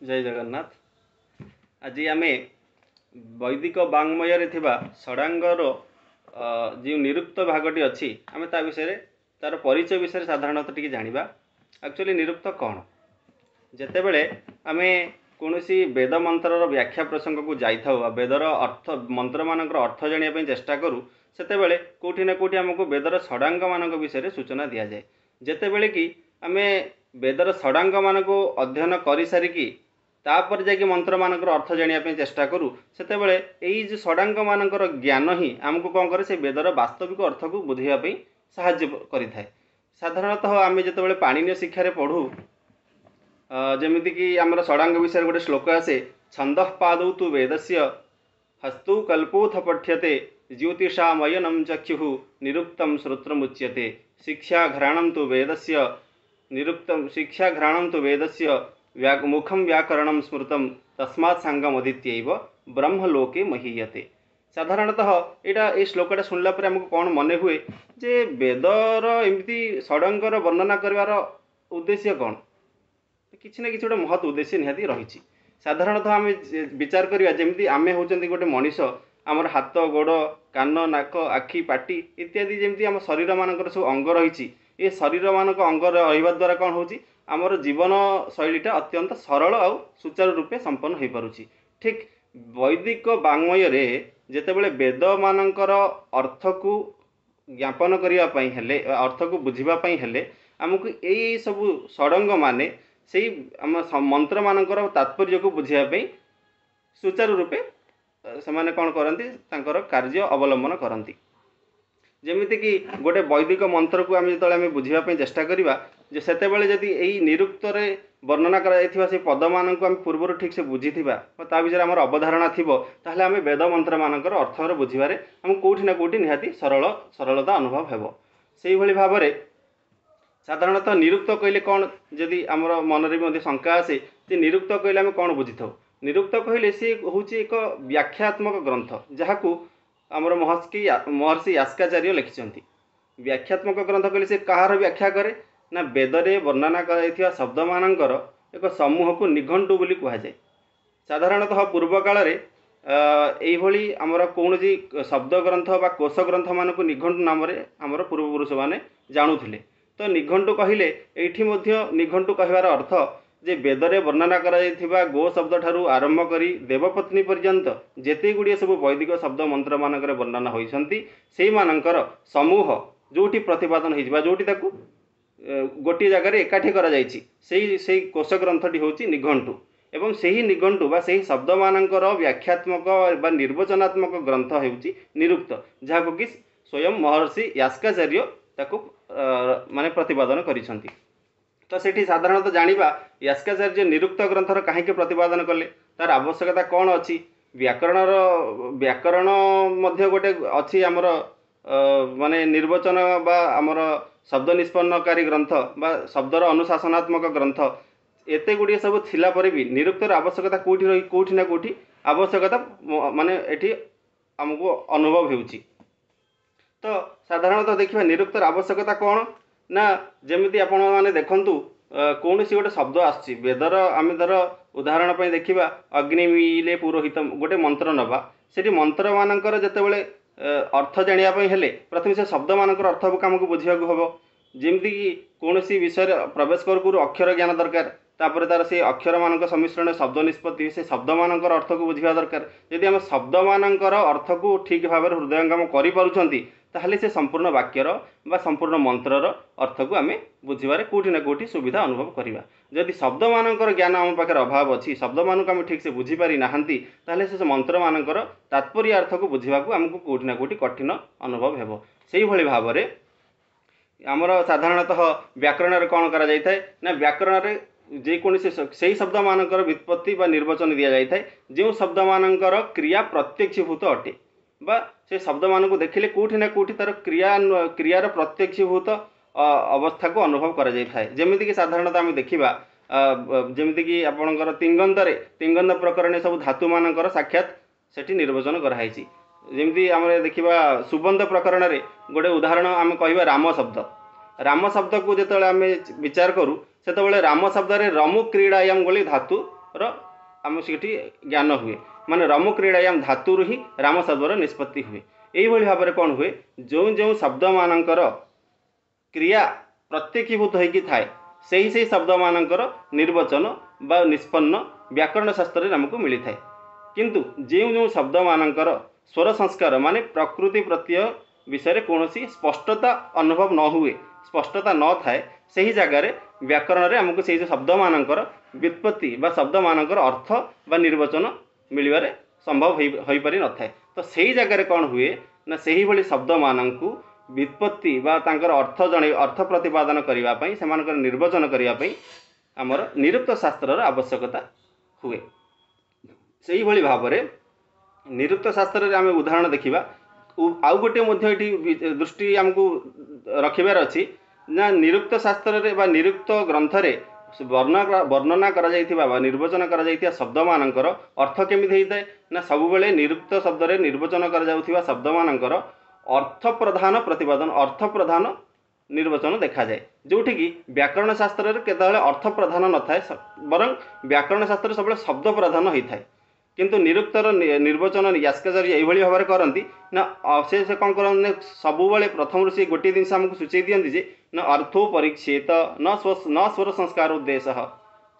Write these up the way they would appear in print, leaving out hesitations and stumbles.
जय जगन्नाथ। आज आम वैदिक वाङ्मय षडांगर जो निरुक्त भागटी अच्छी आम ता विषय तार परिचय विषय साधारणतः टी जाना। एक्चुअली निरुक्त कौन जितेबले आम कौन वेद मंत्र व्याख्या प्रसंग को जाइए वेदर अर्थ मंत्र मान अर्थ जानापी चेष्टा करूँ से कौटि ना कौटि आमको वेदर षडांग मान विषय सूचना दि जाए। जितेबले कि आम वेदर षडांग मान को अध्ययन कर सारिकी तापर जाकि मंत्र मानकर अर्थ जानापी चेष्टा करूँ से जो षडांग मानकर ज्ञान ही आमको कौन करे से वेदर वास्तविक अर्थ को बुझापी साहाय्य करें। साधारणतः आम जो पाणिनीय शिक्षार पढ़ू जमीक आमर षडांग विषय गोटे श्लोक आसे छंद पादौ तु वेदस्य हस्तौ कल्पोथ पठ्यते ज्योतिषामयनम चक्षु निरुक्तम श्रोत्रमुच्यते शिक्षाघ्राणं तु वेदस्य निरुक्तम शिक्षाघ्राणं तु वेदस्य मुखम व्याकरण स्मृतम तस्मात् सांगम अदित्यैव ब्रह्मलोके महीयते। साधारणतः यहाँ ये श्लोकटा शुणला पर आमको कौन मन हुए जे वेदर एमती षडंगर वर्णना कर उद्देश्य कौन किसी ना कि महत् उद्देश्य निहाती रही। साधारणतः आम विचार करवा जमी आम होती गोटे मनीष आमर हाथ गोड़ कान नाक आखि पाटी इत्यादि जमी आम शरीर मानकर सब अंग रही ये शरीर मानक अंग रहा द्वारा कौन हो आमर जीवन शैलीटा अत्यंत सरल आउ सुचारू रूपे संपन्न हो पारुछि। ठीक वैदिक वाङ्मय जेतेबेले वेद मानकर अर्थ को ज्ञापन करने हेले अर्थ को बुझापी हेले आमको यही सबू षडंग माने से मंत्र मानकर तात्पर्य को बुझापी सुचारू रूपे से माने कौन करती कार्य अवलंबन करती। जमीती कि गोटे वैदिक मंत्र को आम जो बुझापी चेष्टा करवा से यही निरुक्त वर्णना कर पद मान को पूर्व ठीक से बुझी ता विषय आम अवधारणा थी ताहले आम वेद मंत्र मानकर अर्थ बुझे आम कौटि ना कौटि निहाती सरलता अनुभव हो। से भाव में साधारणतः निरुक्त कहले कौन जदि आमर मन में शंका आसे जे निरुक्त कहले आम कौन बुझी था निरुक्त कहले सी हूँ एक व्याख्यात्मक ग्रंथ जहाँ को आमर महर्षि यास्काचार्य लिखिं। व्याख्यात्मक ग्रंथ कहले से कहार व्याख्या करे ना वेदरे वर्णना कर शब्द मानकर एक समूह को निघंटु बोली कहुए। साधारणतः पूर्व काल में आमर कौन शब्द ग्रंथ बा कोश ग्रंथ मान को निघंटु नाम आमर पूर्वपुरुष मैंने जानुले। तो निघंटु कहले ये निघंटु कहवार अर्थ जे वेदरे वर्णना करा गो शब्द ठारू आरंभ करी देवपत्नी पर्यंत जेते गुड़िए सब वैदिक शब्द मंत्र मानक वर्णना होती से मानकर समूह जोटी प्रतिपादन हो जोटी गोटे जगार एकाठी कर कोश ग्रंथटी हूँ निघंटु एवं सही निघंटु बा सही शब्द मानकर व्याख्यात्मक बा निर्वचनात्मक ग्रंथ होउची निरुक्त जहाँ कि स्वयं महर्षि यास्काचार्य ताकू माने प्रतिपादन करिसंती। तो सेठी साधारणतः जानिबा यास्काचार्य निरुक्त ग्रंथर कहीं प्रतिपादन कले तार आवश्यकता कौन अच्छी व्याकरण मध्य गोटे अच्छी आमर माने निर्वचन बा आमर शब्द निष्पन्नकारी ग्रंथ बा शब्दर अनुशासनात्मक ग्रंथ एते गुड़िए सब थिला परे भी निरुक्तर आवश्यकता कौटि ना कौटि आवश्यकता माने एठी हमको अनुभव होउची। तो साधारणतः देखिए निरुक्तर आवश्यकता कौन ना जमीती आपण मैंने देखु कौन सी गोटे शब्द आसची वेदर आम धर उदाहरण पर देखा अग्निमीले पुरोहित गोटे मंत्र नवा से मंत्र मानकर जितेबले अर्थ जानापी हेले प्रथम से शब्द मानकर अर्थ को आमको बुझा हम जमीक कौन विषय प्रवेश करूँ अक्षर ज्ञान दरकार तापर तार से अक्षर मानक सम्मिश्रण शब्द निष्पत्ति से शब्द मानकर अर्थ को बुझा दरकार यदि आम शब्द मानकर अर्थ को ठीक भाव हृदयंगम कर से संपूर्ण वाक्यर बा संपूर्ण मंत्रर अर्थ को आम बुझे कौटि ना कौटि सुविधा अनुभव करवा। जदि शब्द मानकर ज्ञान आम पाखे अभाव अच्छी शब्द मानक आम ठीक से बुझीपारी ना से मंत्र मानकर तात्पर्य अर्थ को बुझा आमको कौटि ना कौटि कठिन अनुभव हो। से भाव में आमर साधारणतः व्याकरण कौन करा जाए ना व्याकरण जेकोसी से शब्द मानकर व्युत्पत्ति बा निर्वचन दि जाए जो शब्द मानकर क्रिया प्रत्यक्षभूत अटे बा से शब्द मान को देखिले कौटि ना कौटि तार क्रियार प्रत्यक्षभूत अवस्था को अनुभव करा जाए। जमीक साधारणतः आम देखा जमीक आपणकर तिंगंद प्रकरण सब धातु मानकर साक्षात सेठी निर्वचन कराई जमी आम देखा सुबंध प्रकरण में गोटे उदाहरण आम कह राम शब्द को जो आम विचार करूँ से राम शब्द रमु क्रीड़ायाम गोली धातु आम से ज्ञान हुए माने रम क्रीड़ायाम धातुर ही राम शब्दर निष्पत्ति हुए। यही भाव में कौन हुए जो जो शब्द मानकर क्रिया प्रत्यक्षीभूत होगी थाए से शब्द मानकर निर्वचन बा निष्पन्न व्याकरण शास्त्र आमको मिली थाए। किंतु जो जो शब्द मानकर स्वर संस्कार माने प्रकृति प्रत्यय विषय कौन स्पष्टता अनुभव न हुए स्पष्टता न थाए से ही जगार व्याकरण में आमको से शब्द मानकर व्युत्पत्ति बा शब्द मानकर अर्थ बा निर्वचन मिलबार संभव हो पारि न थाए। तो सही जगार कौन हुए ना से ही शब्द मानू व्युत्पत्ति बा तांकर अर्थ जणे अर्थ प्रतिपादन करने से निर्वचन करने आमर निरुक्त शास्त्र आवश्यकता हुए। से ही भाव में निरुक्त शास्त्र आम उदाहरण देखा आउ गोटे दृष्टि आमको रखिबार अच्छी ना निरुक्त शास्त्र बा निरुक्त ग्रंथ रे वर्णना करा जाइथिबा बा निर्वचन करा जाइथिबा शब्द मानकर अर्थ केमिति होइताय ना सब बेले निरुक्त शब्द रे निर्वचन करा जाउथिबा शब्द मानकर अर्थ प्रधान प्रतिपादन अर्थ प्रधान निर्वचन देखा जाए जोठी कि व्याकरण शास्त्र रे केतबेले अर्थ प्रधान न थाए बरं व्याकरण शास्त्र सब शब्द प्रधान होइथाय। किंतु निरुक्तर निर्वचन यास्काचार्य यही भाव में करती ना से कौन कर सब प्रथम सी गोटे जिन आमको सूचे दिखती जे न अर्थो परीक्षेत न स्वर संस्कार उद्देश्य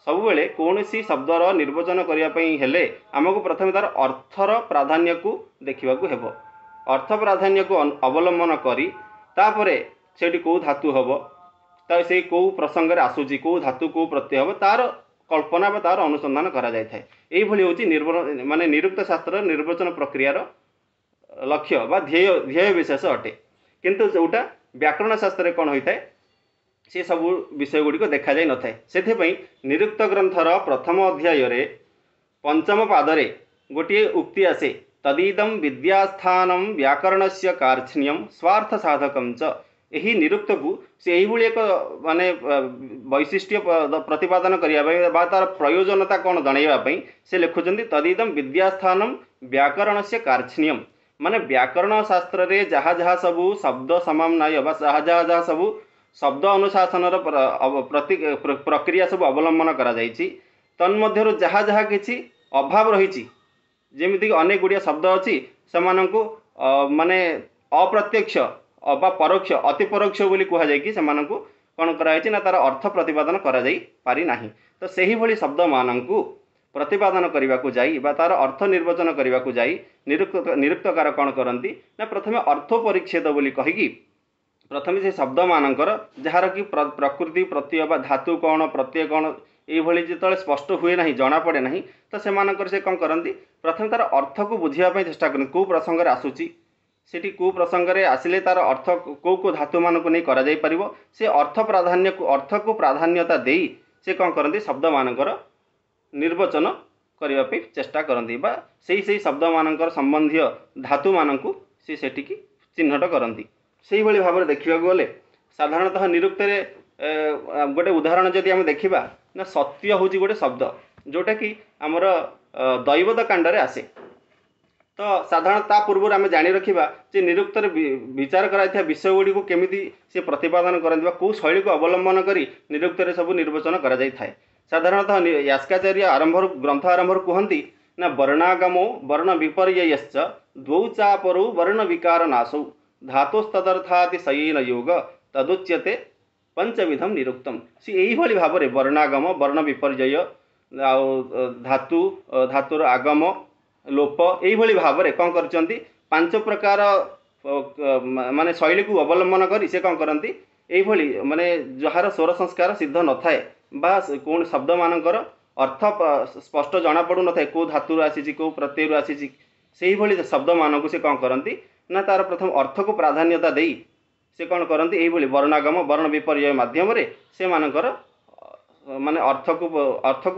सब कौन सी शब्दर निर्वचन करने आमको प्रथम तार अर्थर प्राधान्य को देखा हेब अर्थ प्राधान्य को अवलंबन करी तापरे सेठी कौ धातु हम से कौ प्रसंग में आसूची कौ धातु कौ प्रत्यय हम तार कल्पना बा तार अनुसंधान करा जाय थाए। यही हूँ माने निरुक्त शास्त्र निर्वचन प्रक्रियार लक्ष्य बा ध्येय विशेष अटे। किंतु जोटा व्याकरण शास्त्र कौन होता है से सब विषय गुड़िक देखा जाय न थाए। सेथिपई निरुक्त ग्रंथर प्रथम अध्याय रे पंचम पादरे गोटे उक्ति आसे तदीदम विद्यास्थानम व्याकरणस्य कार्छण्यम स्वार्थ साधकम च। यही निरुक्त को से यही एक माने वैशिष्ट्य प्रतिपादन करने तार प्रयोजनता कौन जनवाई से लिखुं तदीदम विद्यास्थानम व्याकरण से कार्छण्यम माने व्याकरण शास्त्र रे जहाँ जहाँ सबू शब्द समन्वय जहाँ जहाँ सबू शब्द अनुशासन प्रक्रिया सब अवलंबन करा जाइछि तन्मध्यरु जहाँ जहाँ किछि अभाव रही जेमिति अनेक गुड़िया शब्द अच्छी से माने अप्रत्यक्ष बा परोक्ष अति परोक्ष बोली कह जाए कि कौन कराई ना तार अर्थ प्रतिपादन करा जाई पारि नाही। तो सही भली शब्द मानू प्रतिपादन करने को जाई बा तार अर्थ निर्वचन करने को जाई निरुक्तकार कौन करती ना प्रथमे अर्थोपरिच्छेद बोली कहीकि प्रथमे से शब्द मानकर जार कि प्रकृति प्रत्यय बा धातु कौन प्रत्यय कौन ये जो स्पष्ट हुए ना जना पड़े ना तो से कौन करती प्रथम तार अर्थ को बुझापी चेष्टा करते कौ प्रसंग में आसूची सेठी कौ प्रसंग में आसिले तार अर्थ को धातु मान को नहीं करा जाई परिबो से अर्थ प्राधान्य को अर्थ को प्राधान्यता देई से कौन करती शब्द मानकर निर्वचन करने चेष्टा करती बा से शब्द मानकर संबंधी धातु मानू सी सेठी चिन्हट करती। से भाव में देखा गले साधारणतः निरुक्त गोटे उदाहरण जदि आम देखा ना सत्य हूँ गोटे शब्द जोटा कि आमर दैवत कांड आसे तो साधारण पूर्व आम जाणी रखा जे निरुक्त विचार कराइथिबा विषय गुड़ी केमिति से प्रतिपादन करती कौ शैली को अवलंबन करी निरुक्त सब निर्वचन करा जाय थाए। साधारणतः यास्काचार्य आरंभ ग्रंथ आरंभ कहती ना वर्णागमो वर्ण विपर्ययश्च द्वौ चापरौ वर्ण विकार नाशौ धातुस्तदर्थातिशयेन योग तदुच्यते पंचविधम निरुक्तम। सी यही भाव में वर्णागम वर्ण विपर्यय धातु धातुर आगम लोप यही भाव में कौन करचंती पांच प्रकार माने शैली को अवलंबन करी से कौन करती यही माने जार स्वर संस्कार सिद्ध न थाए बा कौन शब्द मानकर अर्थ स्पष्ट जना पड़ू न थाए कौ धातु आसी कौ प्रत्यय आसी से ही शब्द मानक से कौन करती ना तार प्रथम अर्थ को प्राधान्यता देई से कौन करती यही वर्णागम वर्ण विपर्यय माध्यम से मानकर माने अर्थ को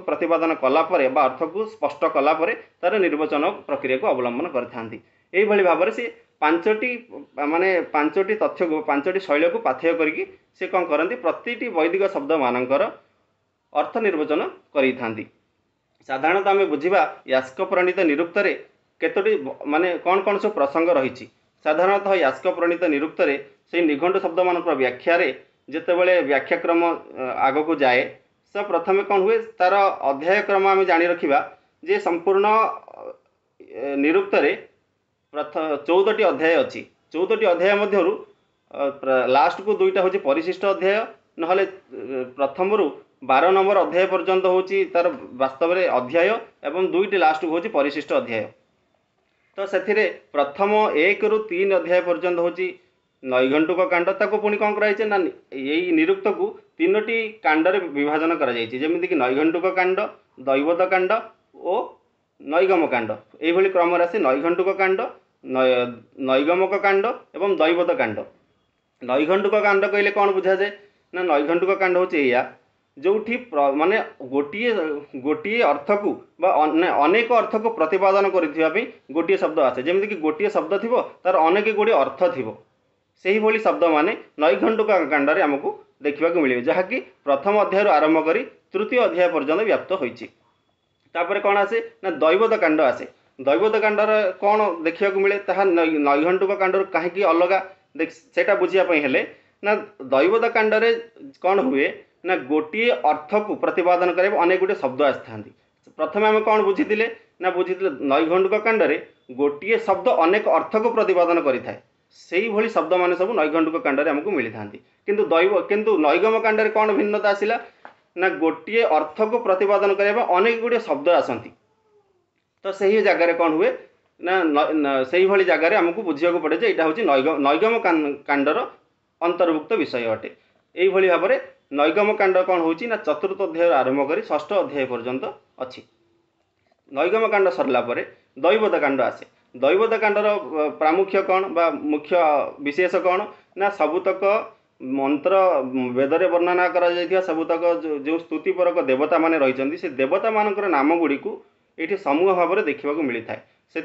प्रतिपादन कलापर बा अर्थ को स्पष्ट कलापर तार निर्वचन प्रक्रिया को अवलंबन करथांती। यही भाव में से पांचटी माने पांचटी तथ्य को पांचटी शैली को पाथेय करके से कौन करती प्रतिटी वैदिक शब्द मानकर अर्थ निर्वचन करी। साधारणतः आम बुझा यास्क प्रणीत निरुक्त केतोटी माने कौन कौन सब प्रसंग रही। साधारणतः यास्क प्रणीत निरुक्त से निघंट शब्द मान व्याख्या जितेबाला व्याख्याक्रम आग को जाए तो प्रथमे कौन हुए तार अध्याय क्रम आम जानी रखा जे संपूर्ण निरुक्त प्रथम 14टी अध्याय अच्छी 14टी अध्याय मध्यरु लास्ट को दुईटा हूँ परिशिष्ट अध्याय नहले प्रथम रु 12 नंबर अध्याय पर्यंत हूँ तार वास्तव में अध्याय एवं दुईटी लास्ट को हूँ परिशिष्ट अध्याय। तो से प्रथम 1 रु 3 अध्याय पर्यंत हूँ नैघंटुक कांड ताको पुणी कौन कराई ना यही निरुक्त को 3टी कांडरे विभाजन करमितिक नैघंटुक कांड दैवत कांड और नैगम कांड यही क्रम आसे नैघंटुक कांड नैगमक कांड एवं दैवत कांड। नैघंटुक कांड कहले कौन बुझा जाए ना नैघंटुक कांड हूँ या जो माने गोटे गोटे अर्थ को अनेक अर्थ को प्रतिपादन करने गोटे शब्द आसे जमीक गोटे शब्द थी तार अनेक गुड़े अर्थ थी से ही शब्द माने नैघंटुक कांड आमको देखा मिले जहाँकि प्रथम अध्याय आरंभ कर तृतीय अध्याय पर्यंत व्याप्त होती। तापर कौन आसे ना दैवत कांड आसे दैवत कांडर कौन देखा मिले ताहा नैघंटुक कांड कहीं अलग सेटा बुझापी हेले ना दैवत कांडरे कौन हुए ना गोटे अर्थ को प्रतिपादन कर अनेक गुटे शब्द आसी प्रथम आम कौन बुझी ना बुझी नैघंटुक कांडरे गोटे शब्द अनेक अर्थ को प्रतिपादन करें से ही शब्द मान सब नैघंटुक कांडरे आमको मिली था किंतु नैगम कांडरे कौन भिन्नता आसला ना गोटे अर्थ को प्रतिपादन करने अनेक गुड़े शब्द आसती। तो सही जगार कौन हुए ना से ही जगार आमको बुझा पड़े जे यहाँ हूँ नैगम कांडर अंतर्भुक्त विषय अटे। यही भाव में नैगम कांड कौन हो चतुर्थ अध्याय आरंभ कर षष्ठ अध्याय पर्यंत अच्छी। नैगम कांड सरला दैवत कांड आसे दैवत कांडर प्रामुख्य कौन बा मुख्य विशेष कौन ना सबुतक मंत्र वेदरे वर्णना करा सबुतक जो स्तुतिपरक देवता माने रही से देवता मानकर नाम गुड़ी को ये समूह भाव में देखा मिलता है से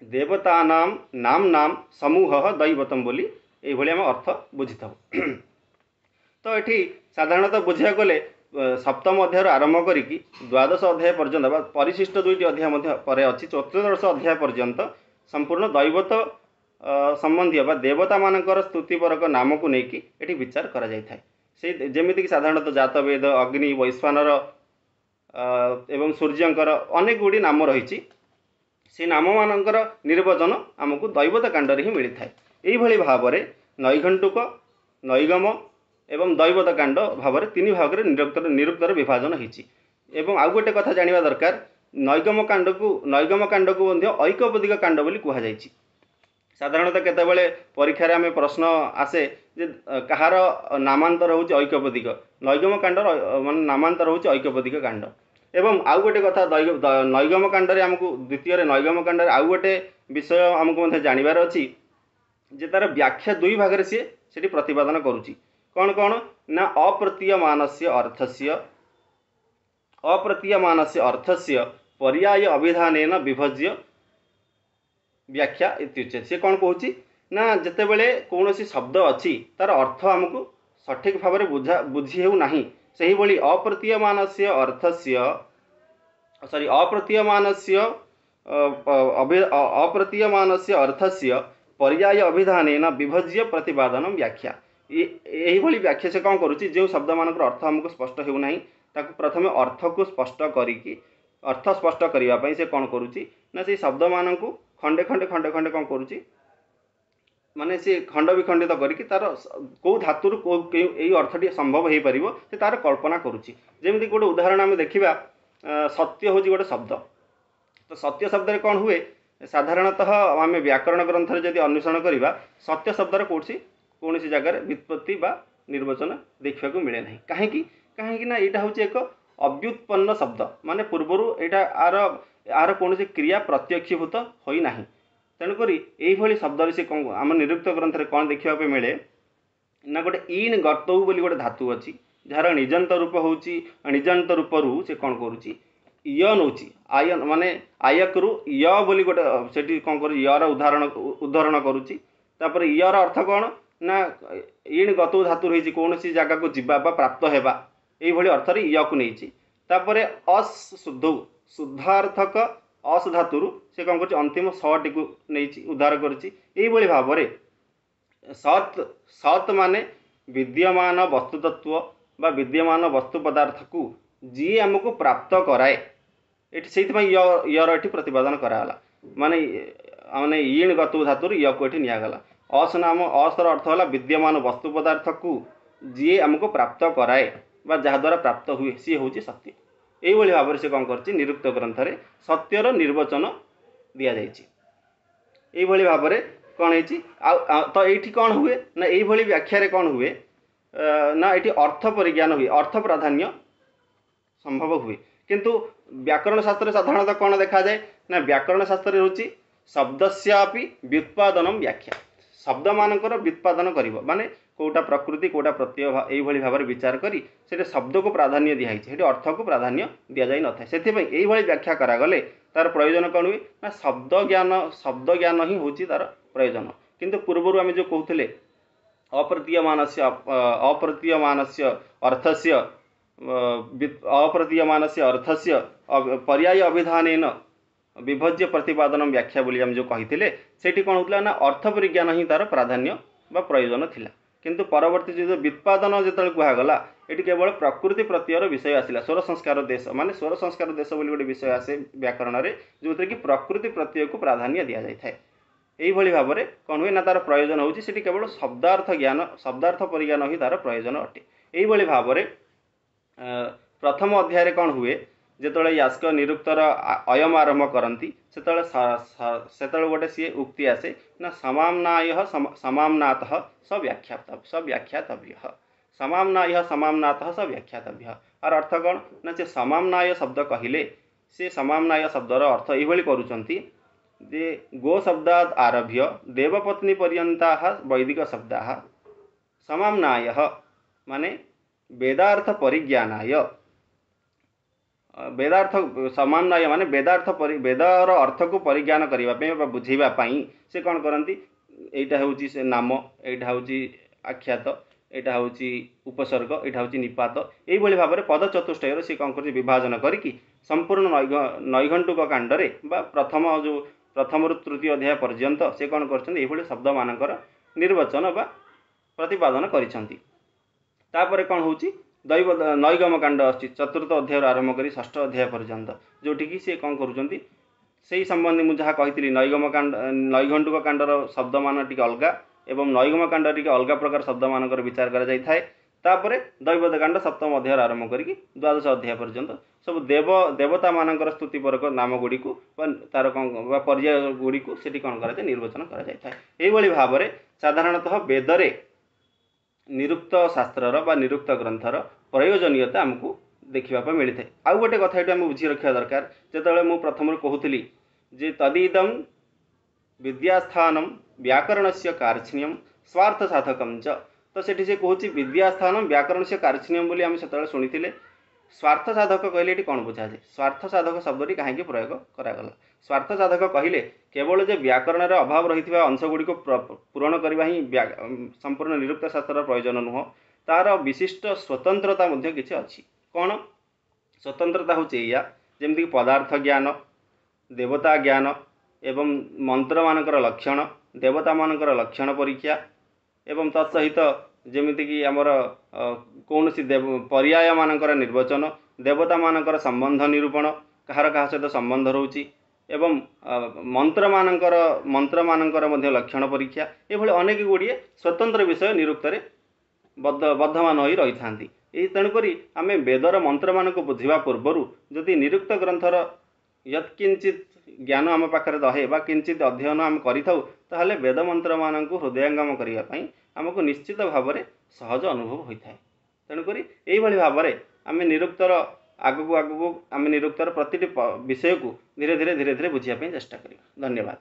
देवता नाम समूह दैवतम बोली ये आम अर्थ बुझी था। तो ये साधारणतः बुझा गले सप्तम अध्याय आरंभ करी द्वादश अध्याय पर्यंत परिशिष्ट दुईटी अध्याय अच्छी चतुर्दश अध्याय पर्यंत संपूर्ण दैवत संबंधी देवता मानकर स्तुतिपरक नाम को लेकिन ये विचार करा से जमीक साधारणतः जातवेद अग्नि वैश्वानर एवं सूर्यंकर अनेक गुड़ी नाम रही से नाम मानकर निर्वचन आमको दैवत कांड ही मिलता है। यही भाव में नैघंटुक नैगम एवं दैवत कांड भाव में 3 भाग में निरुक्तर विभाजन होती। आउ गोटे कथा जानिबा दरकार नैगम कांड को ऐकपदिक कांड बोली कहुई। साधारणतः केतबेले परीक्षार आम प्रश्न आसे जे कहार नामांतर हूँ ऐकपदिक नैगम कांड मान नामांतर हूँ ऐकपदिक कांड। एवं आउ गोटे कथा नैगम कांड आमको द्वितीय नैगम कांड आउ गोटे विषय आमको जानवर अच्छी जे तार व्याख्या 2 भाग से प्रतिपादन करुच्ची कौन कौन ना अप्रतीयमानस्य अर्थस्य पर्याय अभिधानेन विभज्य व्याख्या इत्युच्यते। से कौन कहूँ ना जितेबले कौन शब्द अच्छी तार अर्थ आमको सठिक भाव में बुझी हो ना से ही अप्रतीयमानस्य अर्थस्य पर्याय अभिधानेन विभज्य प्रतिपादन व्याख्या यही व्याख्या से कौन करुच्ची जो शब्द मानकर अर्थ हमको स्पष्ट होना ताकू प्रथम अर्थ को स्पष्ट करी अर्थ स्पष्ट करने से कौन करुच्ची ना से शब्द मान को खंडे खंडे खंडे खंडे कौन करुच्ची माने से खंड विखंडित करके तार कौ धातु यही अर्थटी संभव हो पार से तार कल्पना करुच्ची। जमी गोटे उदाहरण आम देखा सत्य हूँ गोटे शब्द तो सत्य शब्द कौन हुए साधारणतः आम व्याकरण ग्रंथ जब अन्वेषण करवा सत्य शब्दर कौन जगार व्युत्पत्ति बा निर्वचन देखा मिले ना कहीं यहाँ हूँ एक अव्युत्पन्न शब्द माने पूर्वर यहाँ आर कौन क्रिया प्रत्यक्षीभूत होना तेणुक यही शब्द से कौन आम निरुक्त ग्रंथ कौन देखा मिले ना गोटे इन गतौ बोली गोटे धातु अच्छी जार निजंत रूप हूँ निजंत रूपरू से कौन करुच्ची य नौची आयन माने आयक रु य बोली गोटे से कौन कर यर उदाहरण करुच्ची तापर यर अर्थ कौन ना इन गतौ धातु रही कौन सी जगह को जीवा प्राप्त होगा यही अर्थ य को नहीं तापर अस शुद्धार्थक अस धातु से कौन कर अंतिम टी को नहीं उद्धार करी भाव में सत सत माने विद्यमान वस्तुतत्व बा विद्यमान वस्तु पदार्थ को जी आमको प्राप्त कराए ये से यर ये प्रतिपादन कराला माने माने ईण गतु धातुर य को ये निगला अस नाम असर अर्थ है विद्यमान वस्तु पदार्थ को जी आमको प्राप्त कराए बा जहाद्वारा प्राप्त हुए सी हूँ सत्य यही भाव से कौन कर निरुक्त ग्रंथ में सत्यर निर्वचन दि जाइए भाव में कौन है तो ये कौन हुए ना यही व्याख्या कौन हुए ना ये अर्थ परिज्ञान हुए अर्थ प्राधान्य संभव हुए किंतु व्याकरण शास्त्र साधारणतः कौन देखा जाए ना व्याकरण शास्त्र हूँ शब्दस्यापि व्युत्पादन व्याख्या शब्द मानकर व्युत्पादन करिवो माने कोटा प्रकृति कोटा प्रत्यय यही भाव में विचार करी से शब्द को प्राधान्य दिखाई से अर्थ को प्राधान्य दि जाई न थाए से व्याख्या करागले तार प्रयोजन कौन हुए ना शब्द ज्ञान ही हूँ तार प्रयोजन किंतु पूर्वर आम जो कहते अप्रतीयमानस्य अर्थस्य पर्याय अभिधानेन विभज्य प्रतिपादन व्याख्या बोली हम जो कही से कौन होता ना अर्थ परिज्ञान ही तार प्राधान्य बा प्रयोजन थिला किंतु परवर्ती जो व्युत्पादन जो कहगला ये केवल प्रकृति प्रत्ययर विषय आसला स्वर संस्कार देश माने स्वर संस्कार देश बोली गोटे विषय आसे व्याकरण में जो कि प्रकृति प्रत्यय को प्राधान्य दि जाए यही भाव में कौन हुए ना तार प्रयोजन होची सेठी केवल शब्दार्थ ज्ञान शब्दार्थ परिज्ञान ही तार प्रयोजन अटे यही भाव में प्रथम अध्याय कौन हुए जिते यास्क निरुक्तर अयम आरंभ करती से गोटे सी उक्ति आसे ना समाम्नाय समाम्नातः सव्याख्यातव्य समाम्नाय समाम्नातः सव्याख्यातव्य और अर्थ कौन ना से समाम्नाय शब्द कहले से समाम्नाय शब्दर अर्थ यही करुँच जे गो शब्दात् आरभ्य देवपत्नी पर्यंता वैदिक शब्दा समाम्नाय माने वेदार्थ परिज्ञानाय वेदार्थ समान्वय माने वेदर अर्थ को परिज्ञान करने बुझेवाई से कौन करती यहाँ हूँ से नाम यहाँ हूँ आख्यात यहाँ हूँ उपसर्ग यहाँ हूँ निपात यही भाव में पद चतुष्टय सी कौन कर विभाजन करके संपूर्ण नैघंटुक कांडरे बा प्रथम तृतीय अध्याय पर्यंत से कौन कर शब्द मानकर निर्वचन बा प्रतिपादन कर कौन हूँ दैव नैगम कांड अच्छी चतुर्थ अध्याय आरंभ कर षष्ठ अध्याय पर्यंत जोटिकी सी कौन करुँच से संबंधी मुझे जहाँ कही नैगम कांड नैघंटुक कांडर शब्द मान टी अलग एवं नैगम कांड टी अलग प्रकार शब्द मानकर विचार कर दैवत कांड सप्तम अध्याय आरंभ कर द्वादश अध्याय पर्यंत सब देवता मानकर स्तुतिपरक नाम गुड़ी को तार कौन पर्याय गुड़ी को सेठी कौन कर निर्वचन कर भाव में साधारणतः वेदरे निरुक्त शास्त्रर बा निरुक्त ग्रंथर प्रयोजनीयता आमको देखा मिलता है आउ गोटे कथा ये आम बुझी रखा दरकार जो मुझे प्रथम कहूली जे तदीदम विद्यास्थानम व्याकरण से कार्छिण्यम स्वार्थ साधकम च तो सेठी से कहूँ विद्यास्थानम व्याकरण से कार्छिण्यम बोली आम से शुणी स्वार्थ साधक कहले ये कौन बुझा जाए स्वार्थ साधक शब्दी कहीं प्रयोग करागला स्वार्थ साधक कहले केवल जो व्याकरण अभाव रही अंशगुड़ी को पूरण करने ही संपूर्ण निरुक्त शास्त्र प्रयोजन नुह तार विशिष्ट स्वतंत्रता किसी अच्छी कौन स्वतंत्रता हूँ या जमीक पदार्थ ज्ञान देवता ज्ञान एवं मंत्र मानकर लक्षण देवता मानकर लक्षण परीक्षा एवं तत्सहित जमीक आमर कौन सी पर्याय मानकर निर्वचन देवता मानकर संबंध निरूपण कहार कहा सहित संबंध रोची एवं मंत्र मानकर लक्षण परीक्षा ये अनेक गुड़िए स्वतंत्र विषय निरुक्त बद्धमान हो रही था तेणुक आम वेदर मंत्र मान बुझा पूर्वर जदि निरुक्त ग्रंथर यत्किंचित ज्ञान आम पाखे रहे बा किंचित अध्ययन आम करें वेद मंत्र मान हृदयंगम करने आमको निश्चित भाव में सहज अनुभव होता है तेणुक यही भाव में आम निरुक्तर आगक आम निरुक्तर प्रति विषय को धीरे धीरे बुझापी चेष्टा करिबा। धन्यवाद।